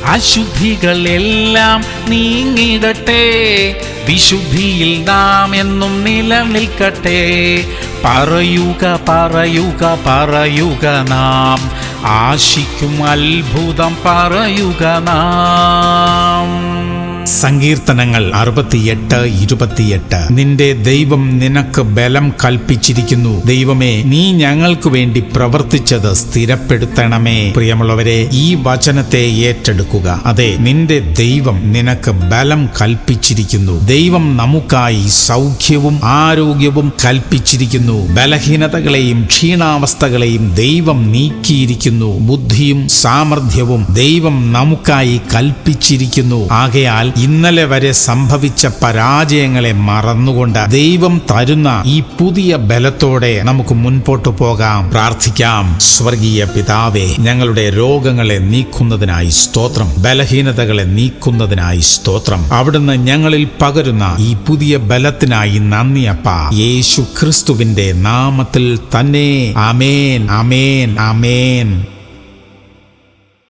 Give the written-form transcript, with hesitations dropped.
അശുദ്ധികളെല്ലാം നീങ്ങിടട്ടെ. വിശുദ്ധിയിൽ നാം എന്നും നിലനിൽക്കട്ടെ. പറയുക പറയുക പറയുക നാം, ആശിക്കും അത്ഭുതം പറയുക നാം. സങ്കീർത്തനങ്ങൾ 68:28. നിന്റെ ദൈവം നിനക്ക് ബലം കൽപ്പിച്ചിരിക്കുന്നു. ദൈവമേ, നീ ഞങ്ങൾക്ക് വേണ്ടി പ്രവർത്തിച്ചത് സ്ഥിരപ്പെടുത്തണമേ. പ്രിയമുള്ളവരെ, ഈ വചനത്തെ ഏറ്റെടുക്കുക. അതെ, നിന്റെ ദൈവം നിനക്ക് ബലം കൽപ്പിച്ചിരിക്കുന്നു. ദൈവം നമുക്കായി സൗഖ്യവും ആരോഗ്യവും കൽപ്പിച്ചിരിക്കുന്നു. ബലഹീനതകളെയും ക്ഷീണാവസ്ഥകളെയും ദൈവം നീക്കിയിരിക്കുന്നു. ബുദ്ധിയും സാമർഥ്യവും ദൈവം നമുക്കായി കൽപ്പിച്ചിരിക്കുന്നു. ആകയാൽ ഇന്നലെ വരെ സംഭവിച്ച പരാജയങ്ങളെ മറന്നുകൊണ്ട് ദൈവം തരുന്ന ഈ പുതിയ ബലത്തോടെ നമുക്ക് മുൻപോട്ട് പോകാം. പ്രാർത്ഥിക്കാം. സ്വർഗീയ പിതാവേ, ഞങ്ങളുടെ രോഗങ്ങളെ നീക്കുന്നതിനായി സ്തോത്രം. ബലഹീനതകളെ നീക്കുന്നതിനായി സ്തോത്രം. അവിടുന്ന് ഞങ്ങളിൽ പകരുന്ന ഈ പുതിയ ബലത്തിനായി നന്ദി അപ്പാ. യേശു ക്രിസ്തുവിന്റെ നാമത്തിൽ തന്നെ. ആമേൻ, ആമേൻ, ആമേൻ.